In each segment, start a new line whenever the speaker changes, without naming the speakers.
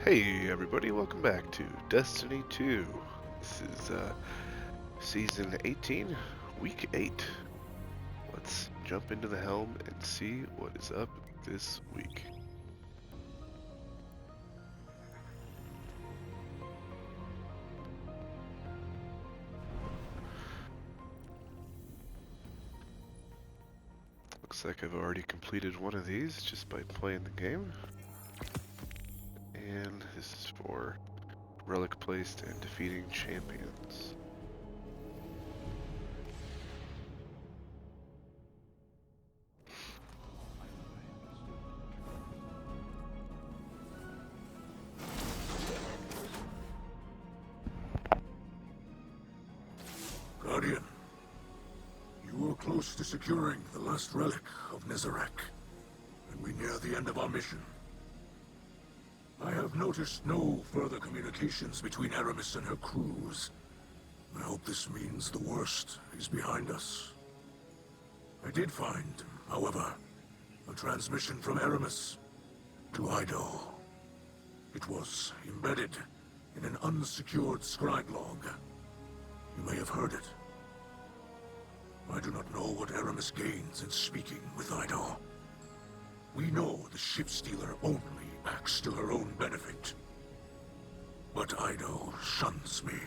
Hey everybody, welcome back to Destiny 2. This is Season 18, Week 8. Let's jump into the helm and see what is up this week. Looks like I've already completed one of these just by playing the game. And this is for Relic Placed and Defeating Champions.
Guardian, you were close to securing the last relic of Nezarec, and we near the end of our mission. I have noticed no further communications between Aramis and her crews. I hope this means the worst is behind us. I did find, however, a transmission from Aramis to Hideout. It was embedded in an unsecured scribe log. You may have heard it. I do not know what Aramis gains in speaking with Hideout. We know the ship stealer only acts to her own benefit. But Hideout shuns me.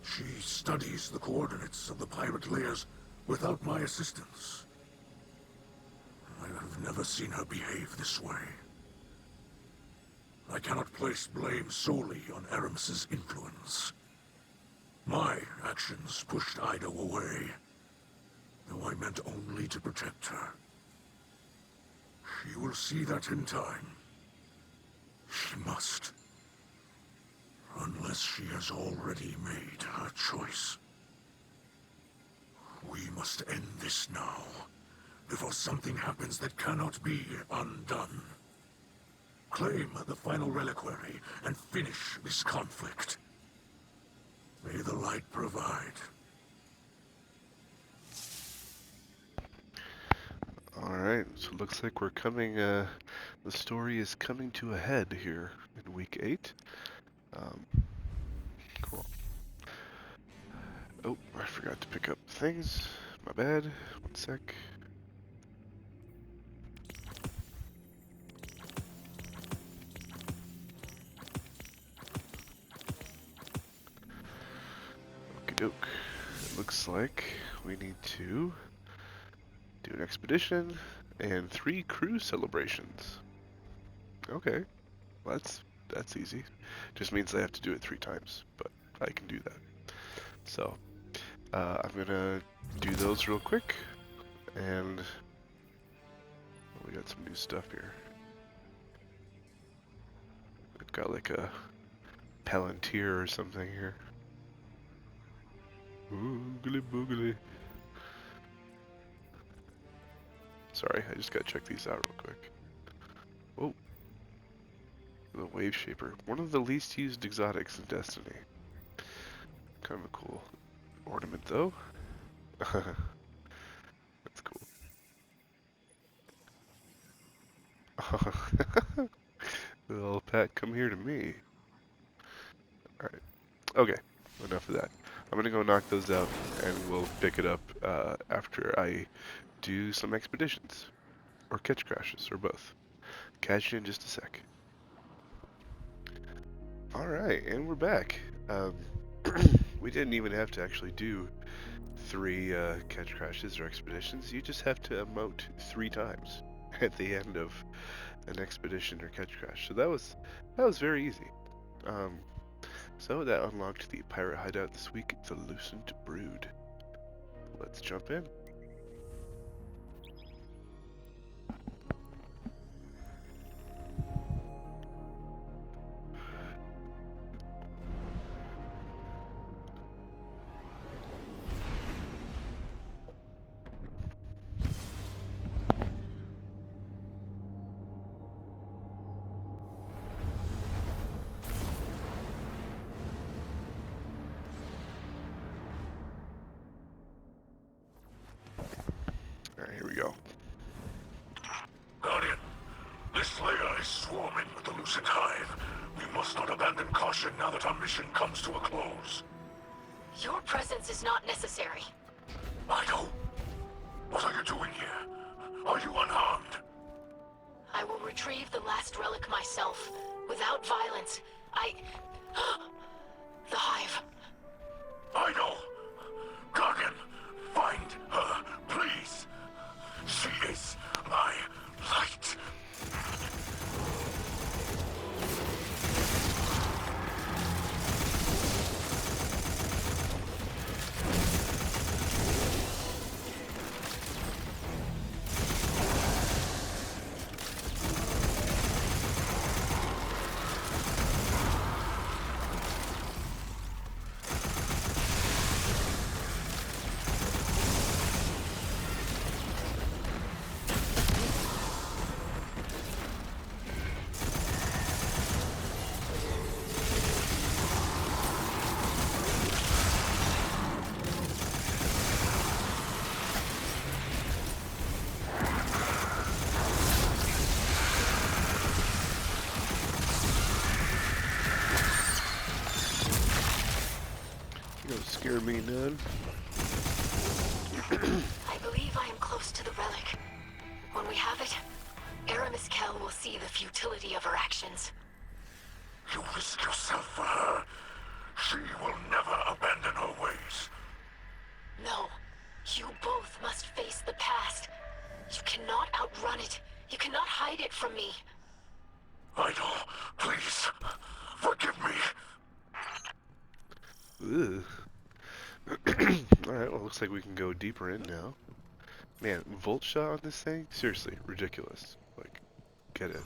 She studies the coordinates of the pirate layers without my assistance. I have never seen her behave this way. I cannot place blame solely on Aramis's influence. My actions pushed Hideout away, though I meant only to protect her. She will see that in time. She must. Unless she has already made her choice. We must end this now, before something happens that cannot be undone. Claim the final reliquary and finish this conflict. May the light provide.
Alright, so it looks like we're coming, the story is coming to a head here in Week 8. Cool. Oh, I forgot to pick up things. My bad. One sec. Okie doke. It looks like we need to do an expedition and 3 crew celebrations. Okay, well, that's easy. Just means I have to do it 3 times, but I can do that. So, I'm gonna do those real quick, and we got some new stuff here. We've got like a Palantir or something here. Oogly boogly. Sorry, I just gotta check these out real quick. Oh, the Wave Shaper. One of the least used exotics in Destiny. Kind of a cool ornament though. That's cool. Well, Pat, come here to me. Alright. Okay, enough of that. I'm gonna go knock those out, and we'll pick it up after I do some expeditions. Or catch crashes, or both. Catch you in just a sec. Alright, and we're back. We didn't even have to actually do 3 catch crashes or expeditions. You just have to emote 3 times at the end of an expedition or catch crash. So that was very easy. So that unlocked the pirate hideout this week, the Lucent Brood. Let's jump in. Alright, here we go.
Guardian, this Slayer is swarming with the Lucent Hive. We must not abandon caution now that our mission comes to a close.
Your presence is not necessary.
Ido, what are you doing here? Are you unharmed?
I will retrieve the last relic myself, without violence. The Hive.
Ido! Guardian, find her, please! She is my light.
Scare me none.
I believe I am close to the relic. When we have it, Aramis Kell will see the futility of her actions.
You risk yourself for her. She will never abandon her ways.
No, you both must face the past. You cannot outrun it. You cannot hide it from me.
Ido, please, forgive me.
Ugh. Alright, well, looks like we can go deeper in now. Man, volt shot on this thing? Seriously, ridiculous. Like, get it.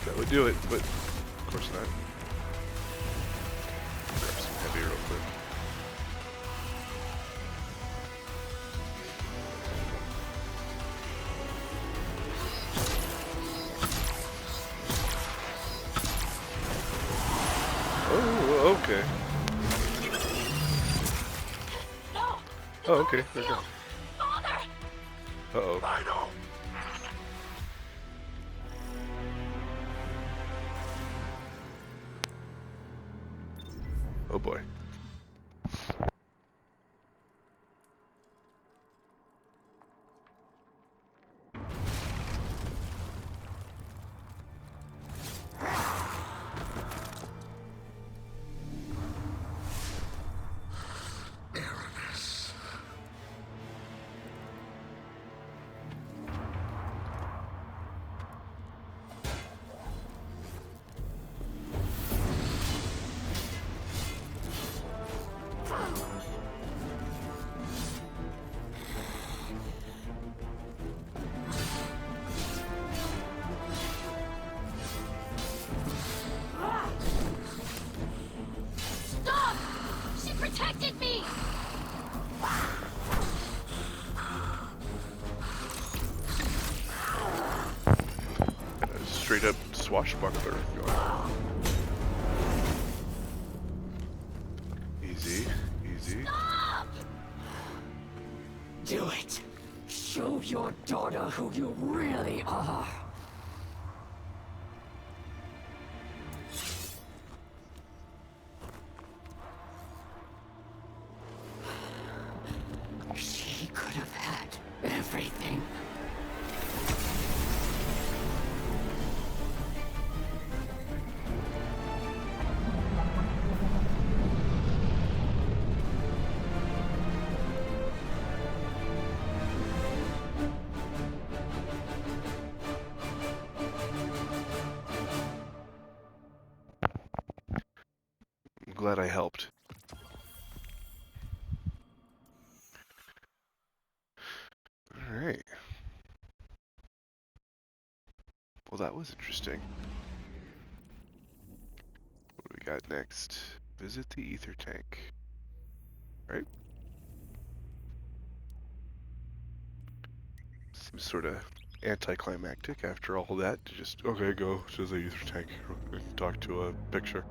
That would do it, but of course not. Grab some heavy real quick. Oh, okay.
No!
Oh, okay. There we go.
Father!
Uh-oh.
Ido.
Oh boy.
Stop! She protected me!
Straight up swashbuckler going on. Easy, easy.
Stop!
Do it. Show your daughter who you really are.
glad I helped. Alright. Well, that was interesting. What do we got next? Visit the ether tank. Right? Seems sort of anticlimactic after all that to just, okay, go to the ether tank and talk to a picture.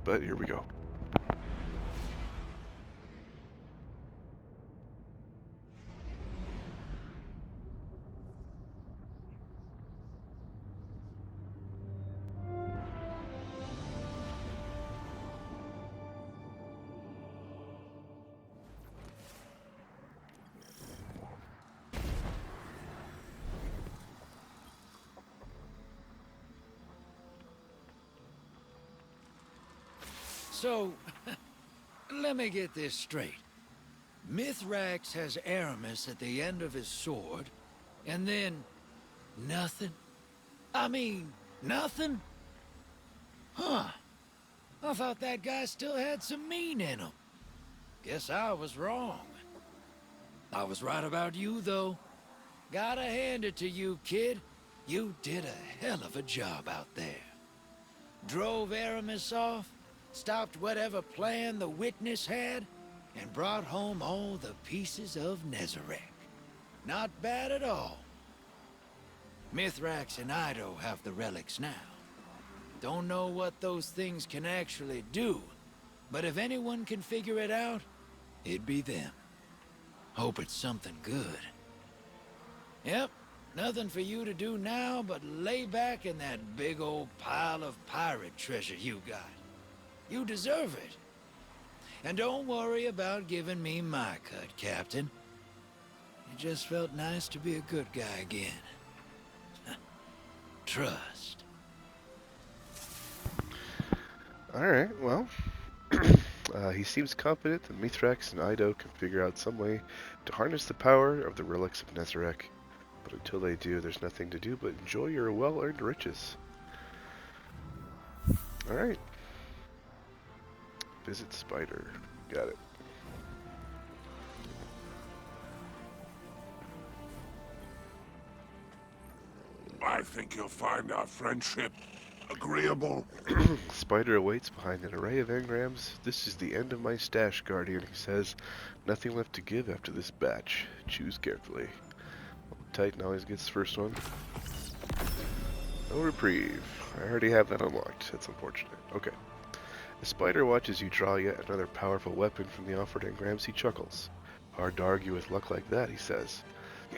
But here we go.
So, let me get this straight. Mithrax has Aramis at the end of his sword, and then nothing? I mean, nothing? Huh. I thought that guy still had some mean in him. Guess I was wrong. I was right about you, though. Gotta hand it to you, kid. You did a hell of a job out there. Drove Aramis off, stopped whatever plan the witness had, and brought home all the pieces of Nezarec. Not bad at all. Mithrax and Ido have the relics now. Don't know what those things can actually do, but if anyone can figure it out, it'd be them. Hope it's something good. Yep, nothing for you to do now but lay back in that big old pile of pirate treasure you got. You deserve it. And don't worry about giving me my cut, Captain. It just felt nice to be a good guy again. Trust.
Alright, well, he seems confident that Mithrax and Ido can figure out some way to harness the power of the relics of Nezarec. But until they do, there's nothing to do but enjoy your well-earned riches. Alright. Visit Spider. Got it.
I think you'll find our friendship agreeable.
Spider awaits behind an array of engrams. This is the end of my stash, Guardian, he says. Nothing left to give after this batch. Choose carefully. Titan always gets the first one. No reprieve. I already have that unlocked. That's unfortunate. Okay. As Spider watches you draw yet another powerful weapon from the offered engrams, he chuckles. Hard to argue with luck like that, he says.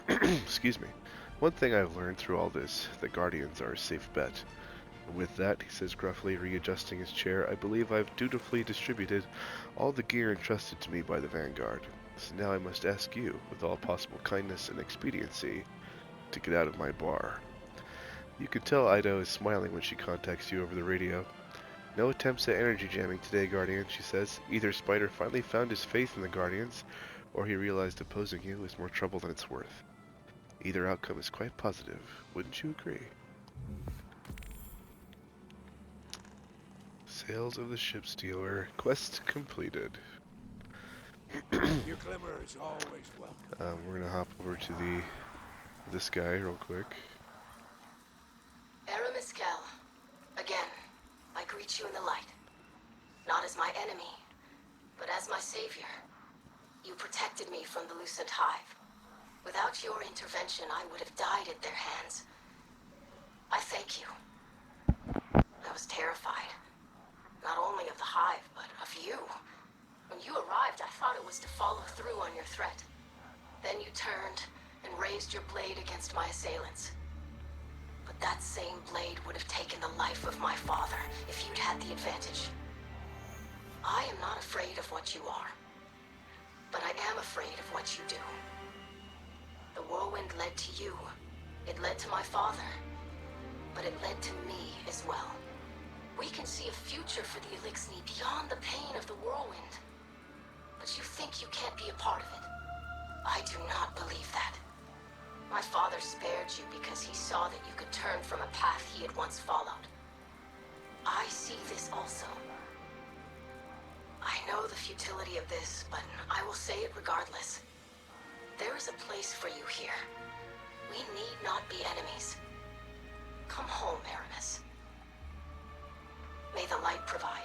Excuse me. One thing I've learned through all this, the Guardians are a safe bet. With that, he says gruffly, readjusting his chair, I believe I've dutifully distributed all the gear entrusted to me by the Vanguard. So now I must ask you, with all possible kindness and expediency, to get out of my bar. You can tell Ido is smiling when she contacts you over the radio. No attempts at energy jamming today, Guardian, she says. Either Spider finally found his faith in the Guardians, or he realized opposing you is more trouble than it's worth. Either outcome is quite positive. Wouldn't you agree? Sales of the Ship Stealer. Quest completed.
Your glimmer is always welcome.
We're gonna hop over to this guy real quick.
Aramis Kell, again, I greet you in the light. Not as my enemy, but as my savior. You protected me from the Lucent Hive. Without your intervention, I would have died at their hands. I thank you. I was terrified. Not only of the Hive, but of you. When you arrived, I thought it was to follow through on your threat. Then you turned and raised your blade against my assailants. But that same blade would have taken the life of my father if you'd had the advantage. I am not afraid of what you are, but I am afraid of what you do. The whirlwind led to you. It led to my father, but it led to me as well. We can see a future for the Elixni beyond the pain of the whirlwind. But you think you can't be a part of it. I do not believe that. My father spared you because he saw that you could turn from a path he had once followed. I see this also. futility of this, but I will say it regardless. There is a place for you here. We need not be enemies. Come home, Aramis. May the light provide.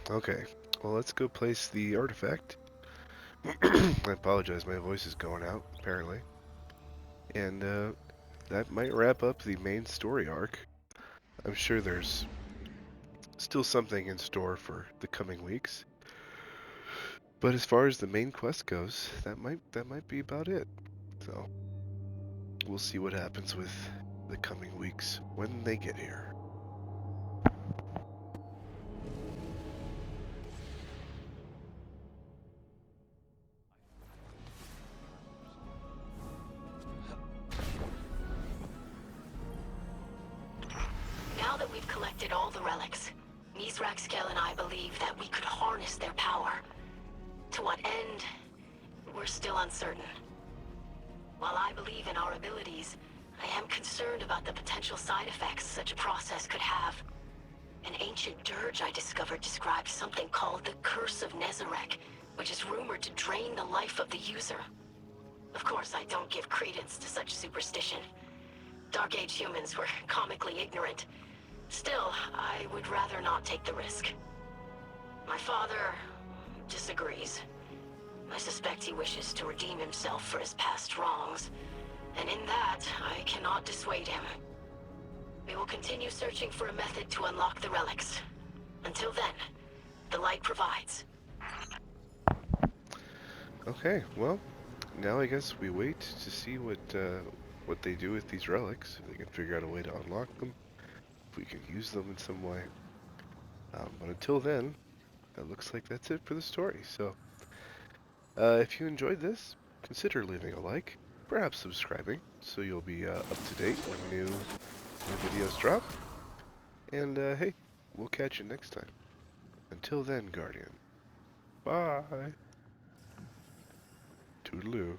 Okay, well, let's go place the artifact. I apologize, my voice is going out, apparently. And that might wrap up the main story arc. I'm sure there's still something in store for the coming weeks. But as far as the main quest goes, that might be about it. So we'll see what happens with the coming weeks when they get here.
Now that we've collected all the relics, Mizraxkel and I believe that we could harness their power. To what end, we're still uncertain. While I believe in our abilities, I am concerned about the potential side effects such a process could have. An ancient dirge I discovered described something called the Curse of Nezarec, which is rumored to drain the life of the user. Of course, I don't give credence to such superstition. Dark Age humans were comically ignorant. Still, I would rather not take the risk. My father disagrees. I suspect he wishes to redeem himself for his past wrongs, and in that, I cannot dissuade him. We will continue searching for a method to unlock the relics. Until then, the light provides.
Okay, well, now I guess we wait to see what they do with these relics. If they can figure out a way to unlock them, if we can use them in some way. But until then, it looks like that's it for the story. So, if you enjoyed this, consider leaving a like, perhaps subscribing, so you'll be up to date when new videos drop. And hey, we'll catch you next time. Until then, Guardian. Bye. Toodaloo.